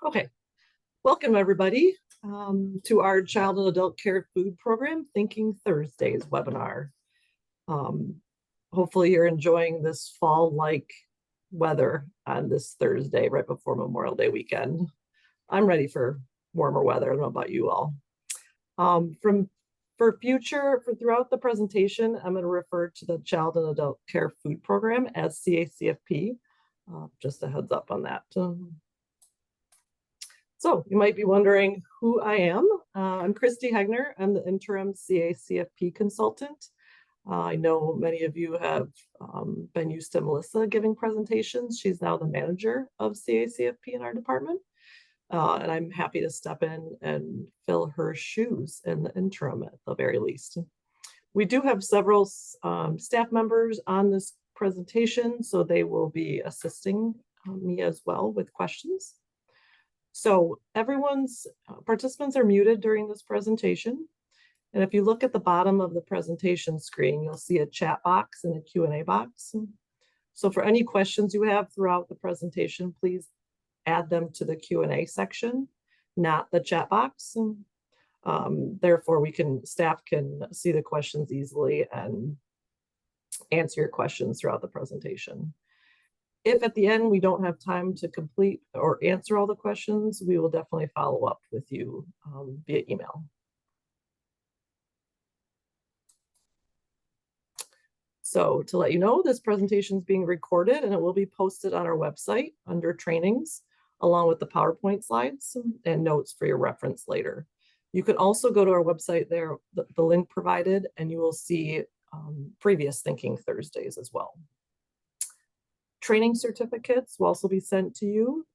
Okay, welcome everybody to our Child and Adult Care Food Program Thinking Thursdays webinar. Um, Hopefully you're enjoying this fall-like weather on this Thursday right before Memorial Day weekend. I'm ready for warmer weather. I don't know about you all. Throughout the presentation, I'm going to refer to the Child and Adult Care Food Program as CACFP. Just a heads up on that. So you might be wondering who I am. I'm Christy Hegner. I'm the interim CACFP consultant. I know many of you have been used to Melissa giving presentations. She's now the manager of CACFP in our department. And I'm happy to step in and fill her shoes in the interim at the very least. We do have several staff members on this presentation, so they will be assisting me as well with questions. So everyone's participants are muted during this presentation. And if you look at the bottom of the presentation screen, you'll see a chat box and a Q&A box. So for any questions you have throughout the presentation, please add them to the Q&A section, not the chat box. Therefore, staff can see the questions easily and answer your questions throughout the presentation. If at the end we don't have time to complete or answer all the questions, we will definitely follow up with you via email. So to let you know, this presentation is being recorded and it will be posted on our website under trainings, along with the PowerPoint slides and notes for your reference later. You can also go to our website there, the link provided, and you will see previous Thinking Thursdays as well. Training certificates will also be sent to you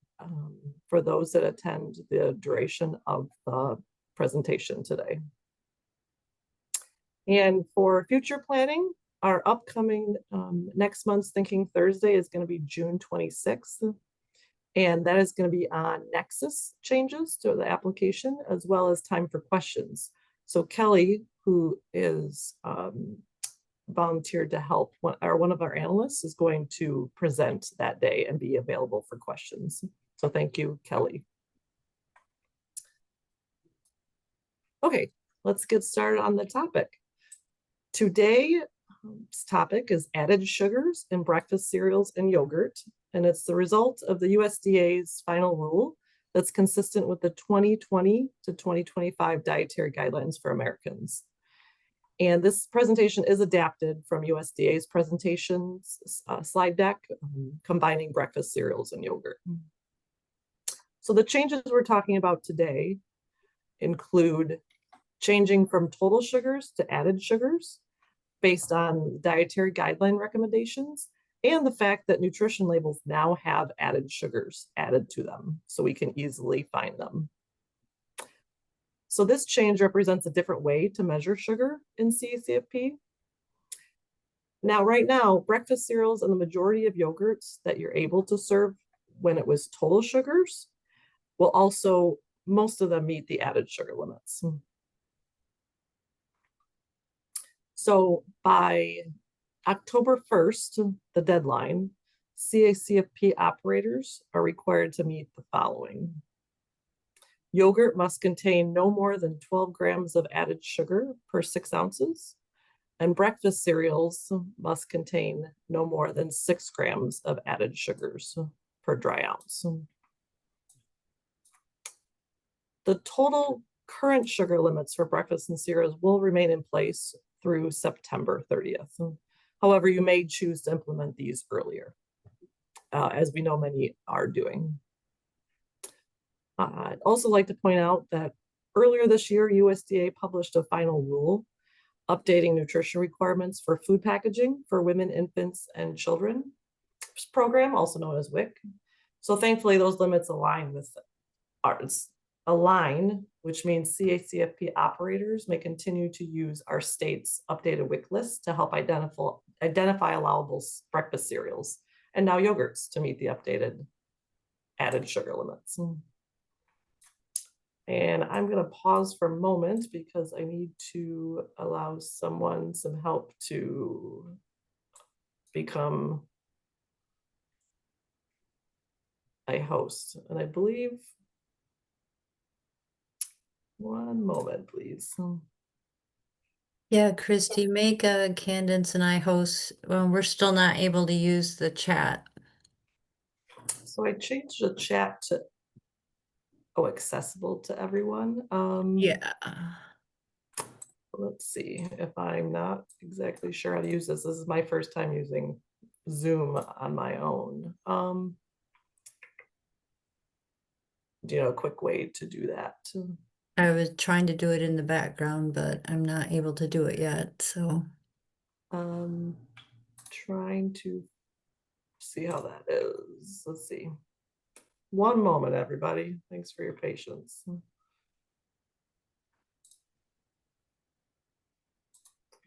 for those that attend the duration of the presentation today. And for future planning, our upcoming next month's Thinking Thursday is going to be June 26th. And that is going to be on Nexus changes to the application, as well as time for questions. So Kelly, who is volunteered to help, one of our analysts is going to present that day and be available for questions. So thank you, Kelly. Okay, let's get started on the topic. Today's topic is added sugars in breakfast cereals and yogurt, and it's the result of the USDA's final rule that's consistent with the 2020 to 2025 dietary guidelines for Americans. And this presentation is adapted from USDA's presentations slide deck, combining breakfast cereals and yogurt. So the changes we're talking about today include changing from total sugars to added sugars based on dietary guideline recommendations, and the fact that nutrition labels now have added sugars added to them, so we can easily find them. So this change represents a different way to measure sugar in CACFP. Now, right now, breakfast cereals and the majority of yogurts that you're able to serve when it was total sugars will also, most of them meet the added sugar limits. So by October 1st, the deadline, CACFP operators are required to meet the following. Yogurt must contain no more than 12 grams of added sugar per 6 ounces, and breakfast cereals must contain no more than 6 grams of added sugars per dry ounce. The total current sugar limits for breakfast and cereals will remain in place through September 30th. However, you may choose to implement these earlier, as we know many are doing. I'd also like to point out that earlier this year, USDA published a final rule updating nutrition requirements for food packaging for women, infants, and children program, also known as WIC. So thankfully, those limits align with ours. Which means CACFP operators may continue to use our state's updated WIC list to help identify allowable breakfast cereals and now yogurts to meet the updated added sugar limits. And I'm going to pause for a moment because I need to allow someone some help to become a host. And I believe One moment, please. Yeah, Christy, make Candace and I host. Well, we're still not able to use the chat. So I changed the chat to accessible to everyone. Yeah. Let's see if I'm not exactly sure how to use this. This is my first time using Zoom on my own. Do you know a quick way to do that? I was trying to do it in the background, but I'm not able to do it yet. So Trying to see how that is. Let's see. One moment, everybody. Thanks for your patience.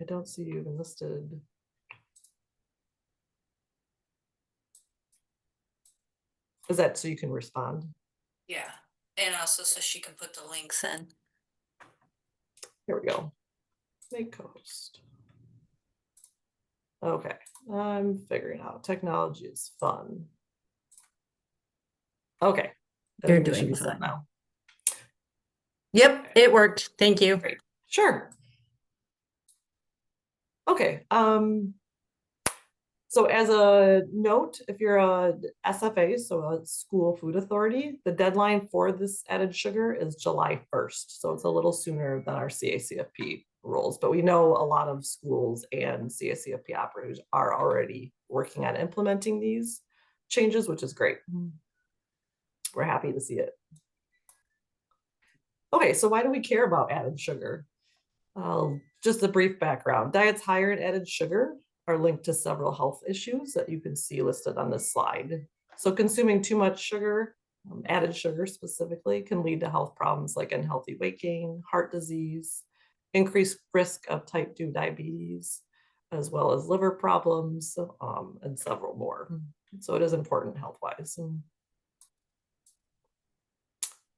I don't see you even listed. Is that so you can respond? yeah, and also so she can put the links in. Here we go. Make co-host. Okay, I'm figuring out. Technology is fun. Okay, I You're think we should doing be set fine. now. Yep, it worked. Thank you. Great. Sure. Okay. So as a note, if you're a SFA, so a school food authority, the deadline for this added sugar is July 1st. So it's a little sooner than our CACFP rules, but we know a lot of schools and CACFP operators are already working on implementing these changes, which is great. We're happy to see it. Okay, so why do we care about added sugar? Just a brief background. Diets higher in added sugar are linked to several health issues that you can see listed on this slide. So consuming too much sugar, added sugar specifically, can lead to health problems like unhealthy weight gain, heart disease, increased risk of type 2 diabetes, as well as liver problems, and several more. So it is important health-wise.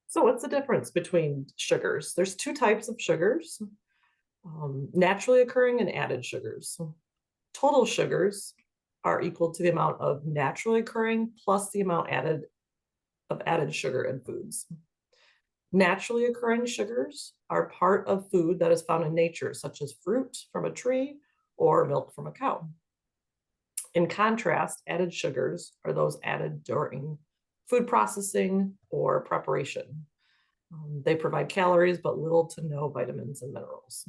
So what's the difference between sugars? There's two types of sugars. Naturally occurring and added sugars. Total sugars are equal to the amount of naturally occurring plus the amount of added sugar in foods. Naturally occurring sugars are part of food that is found in nature, such as fruit from a tree or milk from a cow. In contrast, added sugars are those added during food processing or preparation. They provide calories, but little to no vitamins and minerals.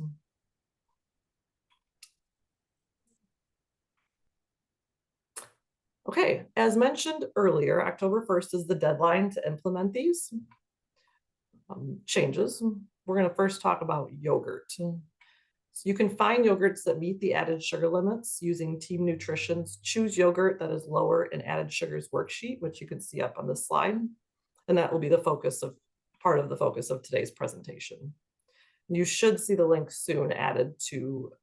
Okay, as mentioned earlier, October 1st is the deadline to implement these changes. We're going to first talk about yogurt. So you can find yogurts that meet the added sugar limits using Team Nutrition's Choose Yogurt that is lower in added sugars worksheet, which you can see up on the slide. And that will be part of the focus of today's presentation. You should see the link soon added to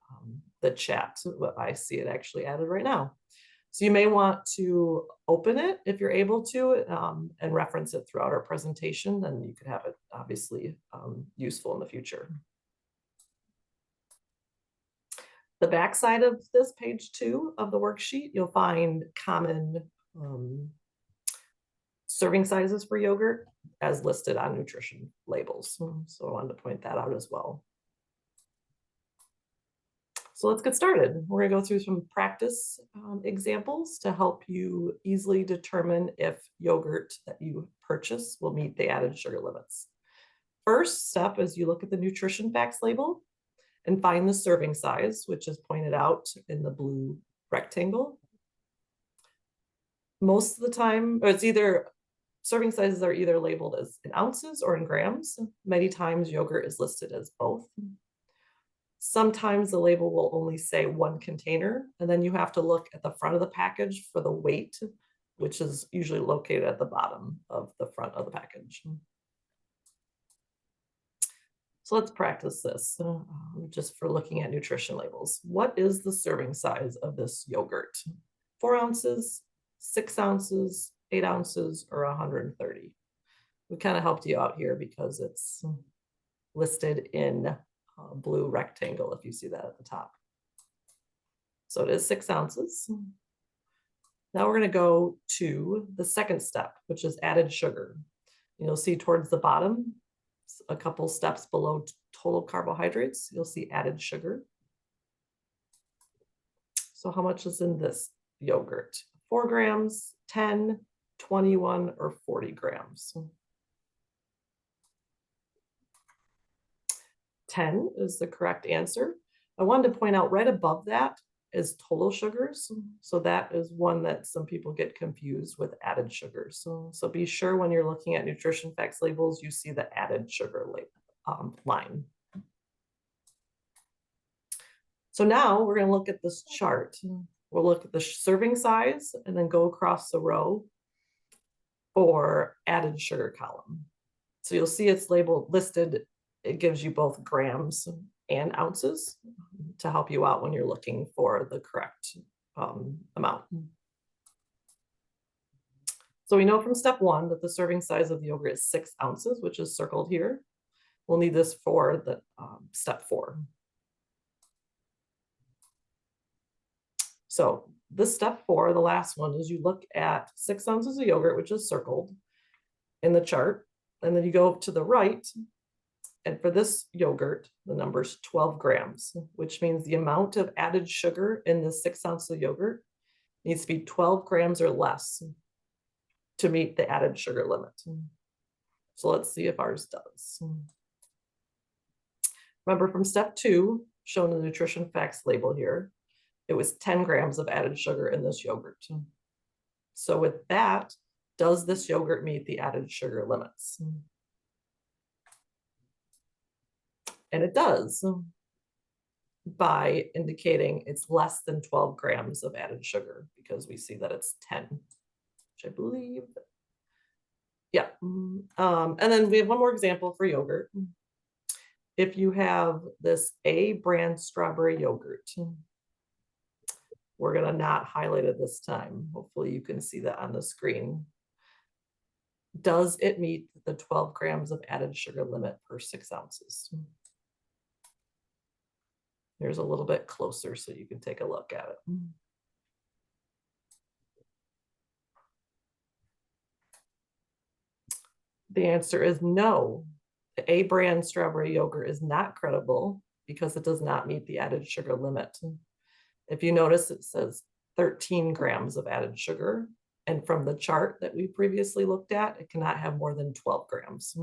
the chat. I see it actually added right now. So you may want to open it if you're able to and reference it throughout our presentation, then you could have it obviously useful in the future. The backside of this page 2 of the worksheet, you'll find common serving sizes for yogurt as listed on nutrition labels. So I wanted to point that out as well. So let's get started. We're going to go through some practice examples to help you easily determine if yogurt that you purchase will meet the added sugar limits. First step is you look at the nutrition facts label and find the serving size, which is pointed out in the blue rectangle. Most of the time, it's either serving sizes are either labeled as in ounces or in grams. Many times yogurt is listed as both. Sometimes the label will only say one container, and then you have to look at the front of the package for the weight, which is usually located at the bottom of the front of the package. So let's practice this just for looking at nutrition labels. What is the serving size of this yogurt? 4 ounces, 6 ounces, 8 ounces, or 130? We kind of helped you out here because it's listed in blue rectangle, if you see that at the top. So it is 6 ounces. Now we're going to go to the second step, which is added sugar. You'll see towards the bottom, A couple steps below total carbohydrates, you'll see added sugar. So how much is in this yogurt? 4 grams, 10, 21, or 40 grams? 10 is the correct answer. I wanted to point out right above that is total sugars. So that is one that some people get confused with added sugars. So be sure when you're looking at nutrition facts labels, you see the added sugar line. So now we're going to look at this chart. We'll look at the serving size and then go across the row for added sugar column. So you'll see it's labeled listed. It gives you both grams and ounces to help you out when you're looking for the correct amount. So we know from step 1 that the serving size of the yogurt is 6 ounces, which is circled here. We'll need this for the step 4. So this step 4, the last one, is you look at 6 ounces of yogurt, which is circled in the chart, and then you go to the right. And for this yogurt, the number is 12 grams, which means the amount of added sugar in the 6 ounces of yogurt needs to be 12 grams or less to meet the added sugar limit. So let's see if ours does. Remember from step 2, shown in the nutrition facts label here, it was 10 grams of added sugar in this yogurt. So with that, does this yogurt meet the added sugar limits? And it does, by indicating it's less than 12 grams of added sugar, because we see that it's 10, which I believe. Yeah. And then we have one more example for yogurt. If you have this A brand strawberry yogurt, we're going to not highlight it this time. Hopefully you can see that on the screen. Does it meet the 12 grams of added sugar limit per 6 ounces? Here's a little bit closer so you can take a look at it. The answer is no. The A brand strawberry yogurt is not credible because it does not meet the added sugar limit. If you notice, it says 13 grams of added sugar. And from the chart that we previously looked at, it cannot have more than 12 grams.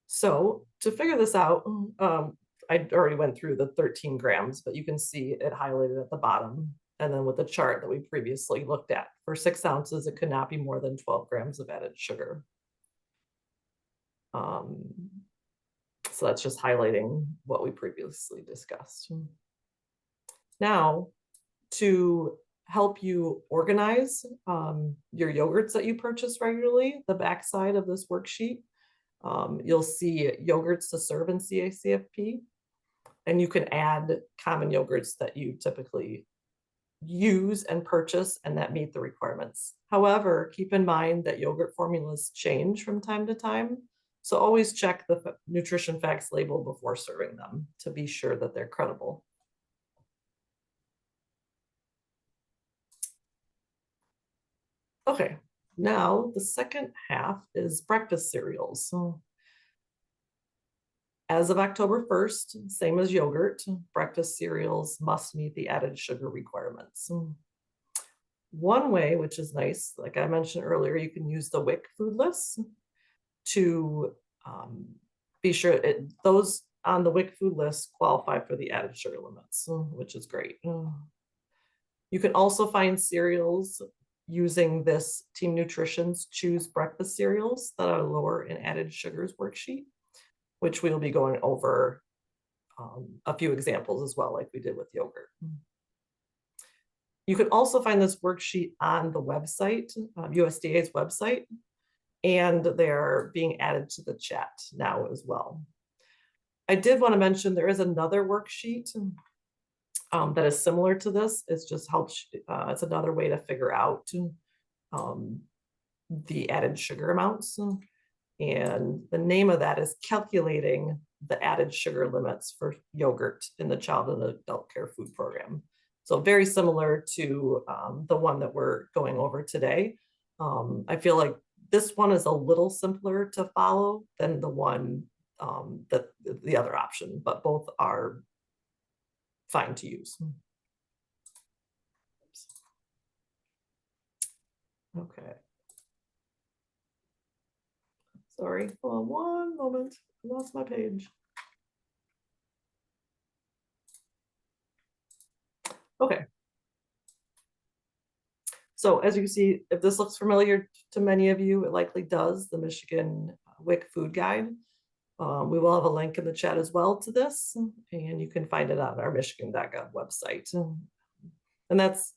So to figure this out, I already went through the 13 grams, but you can see it highlighted at the bottom. And then with the chart that we previously looked at, for 6 ounces, it could not be more than 12 grams of added sugar. So that's just highlighting what we previously discussed. Now, to help you organize your yogurts that you purchase regularly, the backside of this worksheet, you'll see yogurts to serve in CACFP, and you can add common yogurts that you typically use and purchase and that meet the requirements. However, keep in mind that yogurt formulas change from time to time. So always check the nutrition facts label before serving them to be sure that they're credible. Okay, now the second half is breakfast cereals. So as of October 1st, same as yogurt, breakfast cereals must meet the added sugar requirements. One way, which is nice, like I mentioned earlier, you can use the WIC food list to be sure those on the WIC food list qualify for the added sugar limits, which is great. You can also find cereals using this Team Nutrition's Choose Breakfast cereals that are lower in added sugars worksheet, which we'll be going over a few examples as well, like we did with yogurt. You can also find this worksheet on the website, USDA's website, and they're being added to the chat now as well. I did want to mention there is another worksheet that is similar to this. It's just helps, it's another way to figure out the added sugar amounts. And the name of that is Calculating the Added Sugar Limits for Yogurt in the Child and Adult Care Food Program. So very similar to the one that we're going over today. I feel like this one is a little simpler to follow than the one that the other option, but both are fine to use. Okay. Sorry, hold on one moment. I lost my page. Okay. So as you can see, if this looks familiar to many of you, it likely does, the Michigan WIC Food Guide. We will have a link in the chat as well to this, and you can find it on our michigan.gov website. And that's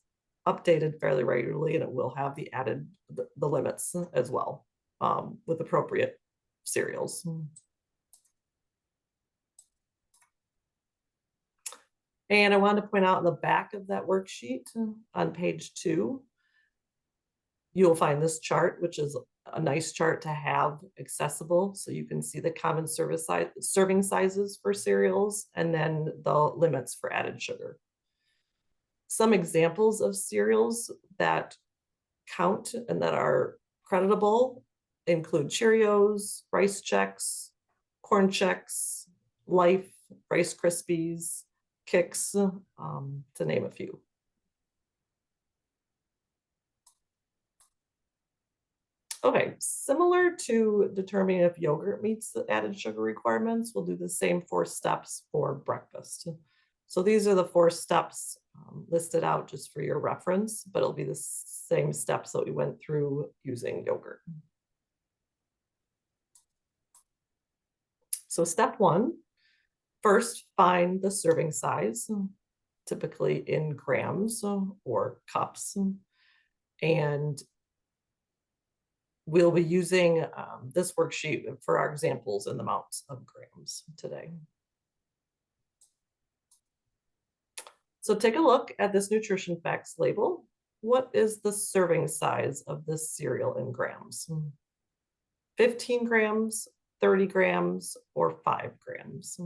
updated fairly regularly, and it will have the added the limits as well with appropriate cereals. And I wanted to point out in the back of that worksheet on page 2, you'll find this chart, which is a nice chart to have accessible. So you can see the common serving sizes for cereals and then the limits for added sugar. Some examples of cereals that count and that are creditable include Cheerios, Rice Chex, Corn Chex, Life, Rice Krispies, Kix, to name a few. Okay, similar to determining if yogurt meets the added sugar requirements, we'll do the same 4 steps for breakfast. So these are the 4 steps listed out just for your reference, but it'll be the same steps that we went through using yogurt. So step 1, first find the serving size, typically in grams or cups. And we'll be using this worksheet for our examples in the amounts of grams today. So take a look at this nutrition facts label. What is the serving size of this cereal in grams? 15 grams, 30 grams, or 5 grams?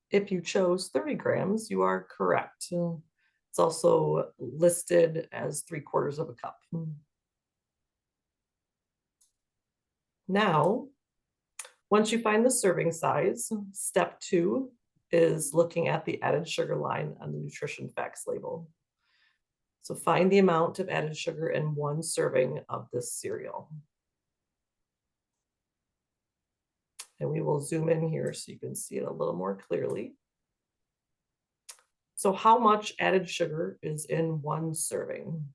If you chose 30 grams, you are correct. It's also listed as 3/4 of a cup. Now, once you find the serving size, step 2 is looking at the added sugar line on the nutrition facts label. So find the amount of added sugar in 1 serving of this cereal. And we will zoom in here so you can see it a little more clearly. So how much added sugar is in 1 serving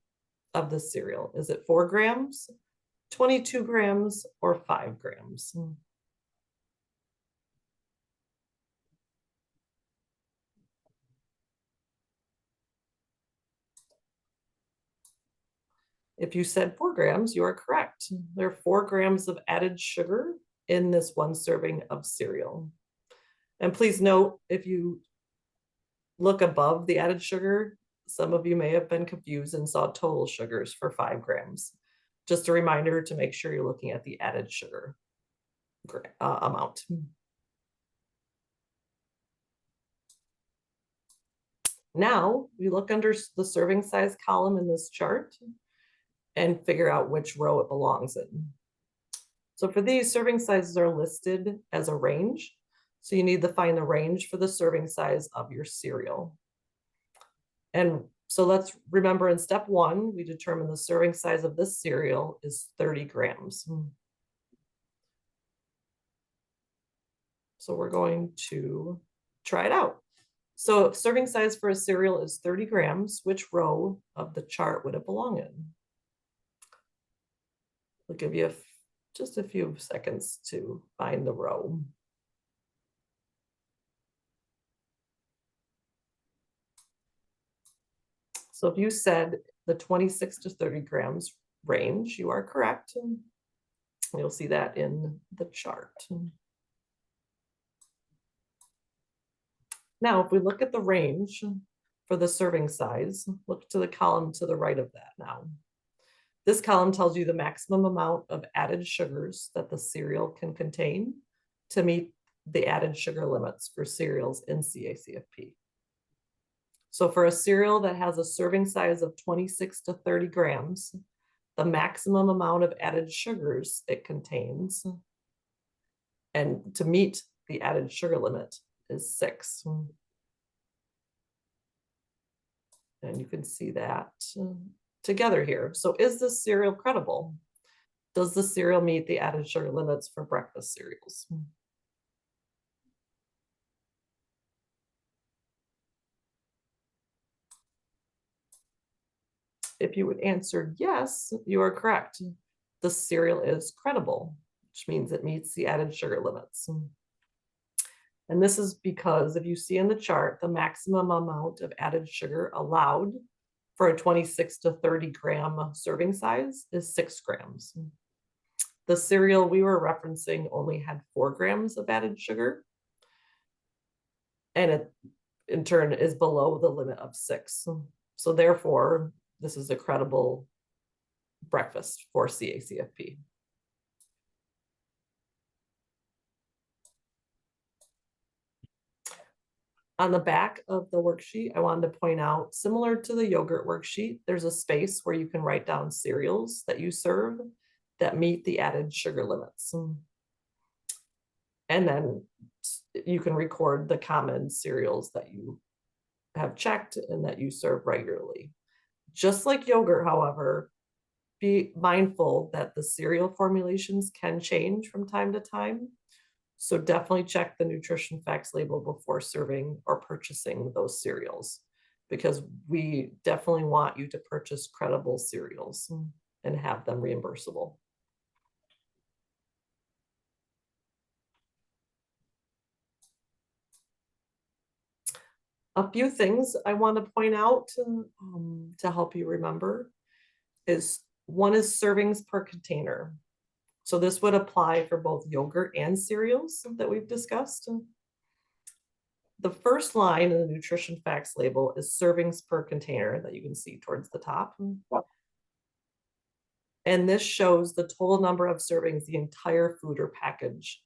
of the cereal? Is it 4 grams, 22 grams, or 5 grams? If you said 4 grams, you are correct. There are 4 grams of added sugar in this 1 serving of cereal. And please note, if you look above the added sugar, some of you may have been confused and saw total sugars for 5 grams. Just a reminder to make sure you're looking at the added sugar amount. Now we look under the serving size column in this chart and figure out which row it belongs in. So for these, serving sizes are listed as a range. So you need to find the range for the serving size of your cereal. And so let's remember in step 1, we determined the serving size of this cereal is 30 grams. So we're going to try it out. So if serving size for a cereal is 30 grams, which row of the chart would it belong in? I'll give you just a few seconds to find the row. So if you said the 26 to 30 grams range, you are correct. You'll see that in the chart. Now, if we look at the range for the serving size, look to the column to the right of that now. This column tells you the maximum amount of added sugars that the cereal can contain to meet the added sugar limits for cereals in CACFP. So for a cereal that has a serving size of 26 to 30 grams, the maximum amount of added sugars it contains, and to meet the added sugar limit, is 6. And you can see that together here. So is this cereal credible? Does the cereal meet the added sugar limits for breakfast cereals? If you would answer yes, you are correct. The cereal is credible, which means it meets the added sugar limits. And this is because if you see in the chart, the maximum amount of added sugar allowed for a 26 to 30 gram serving size is 6 grams. The cereal we were referencing only had 4 grams of added sugar, and it in turn is below the limit of 6. So therefore, this is a credible breakfast for CACFP. On the back of the worksheet, I wanted to point out, similar to the yogurt worksheet, there's a space where you can write down cereals that you serve that meet the added sugar limits. And then you can record the common cereals that you have checked and that you serve regularly. Just like yogurt, however, be mindful that the cereal formulations can change from time to time. So definitely check the nutrition facts label before serving or purchasing those cereals, because we definitely want you to purchase credible cereals and have them reimbursable. A few things I want to point out to help you remember is one is servings per container. So this would apply for both yogurt and cereals that we've discussed. The first line in the nutrition facts label is servings per container that you can see towards the top. And this shows the total number of servings the entire food package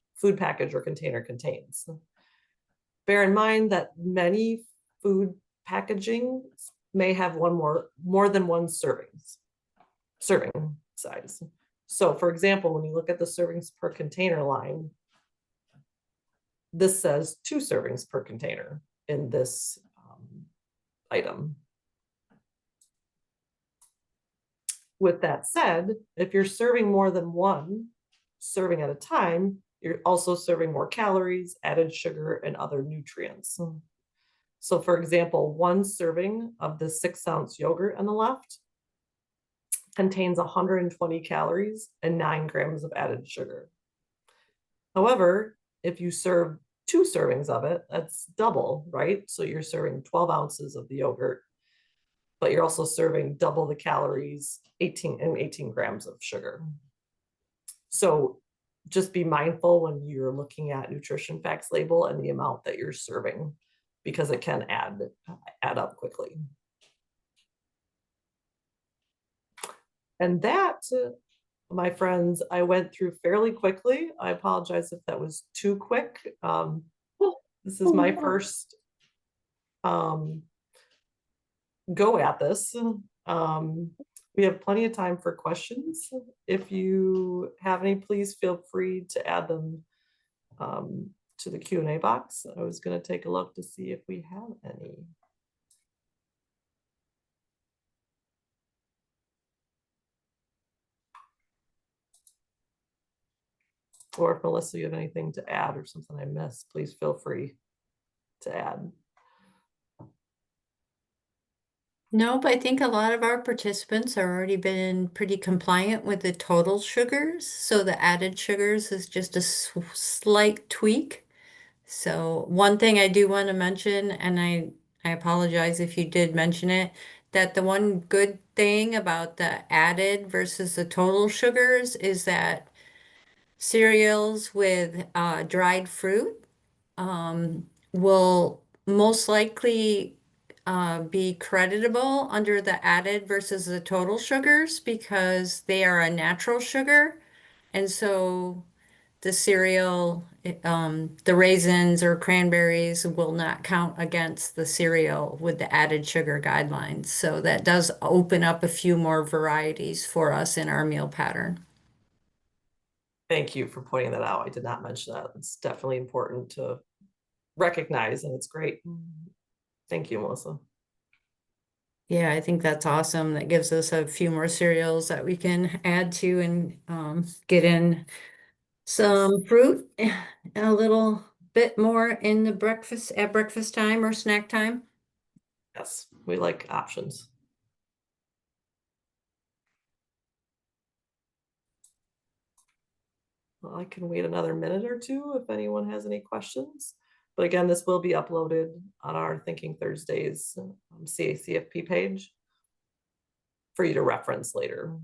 or container contains. Bear in mind that many food packaging may have more than one serving size. So for example, when you look at the servings per container line, this says 2 servings per container in this item. With that said, if you're serving more than one serving at a time, you're also serving more calories, added sugar, and other nutrients. So for example, 1 serving of the 6-ounce yogurt on the left contains 120 calories and 9 grams of added sugar. However, if you serve 2 servings of it, that's double, right? So you're serving 12 ounces of the yogurt, but you're also serving double the calories, 18 grams of sugar. So just be mindful when you're looking at nutrition facts label and the amount that you're serving, because it can add up quickly. And that, my friends, I went through fairly quickly. I apologize if that was too quick. This is my first go at this. We have plenty of time for questions. If you have any, please feel free to add them to the Q&A box. I was going to take a look to see if we have any. Or if Melissa, you have anything to add or something I missed, please feel free to add. Nope, I think a lot of our participants are already been pretty compliant with the total sugars. So the added sugars is just a slight tweak. So one thing I do want to mention, and I apologize if you did mention it, that the one good thing about the added versus the total sugars is that cereals with dried fruit will most likely be creditable under the added versus the total sugars because they are a natural sugar. And so the cereal, the raisins or cranberries will not count against the cereal with the added sugar guidelines. So that does open up a few more varieties for us in our meal pattern. Thank you for pointing that out. I did not mention that. It's definitely important to recognize, and it's great. Thank you, Melissa. Yeah, I think that's awesome. That gives us a few more cereals that we can add to and get in some fruit, a little bit more in the breakfast at breakfast time or snack time. Yes, we like options. Well, I can wait another minute or two if anyone has any questions. But again, this will be uploaded on our Thinking Thursdays CACFP page for you to reference later.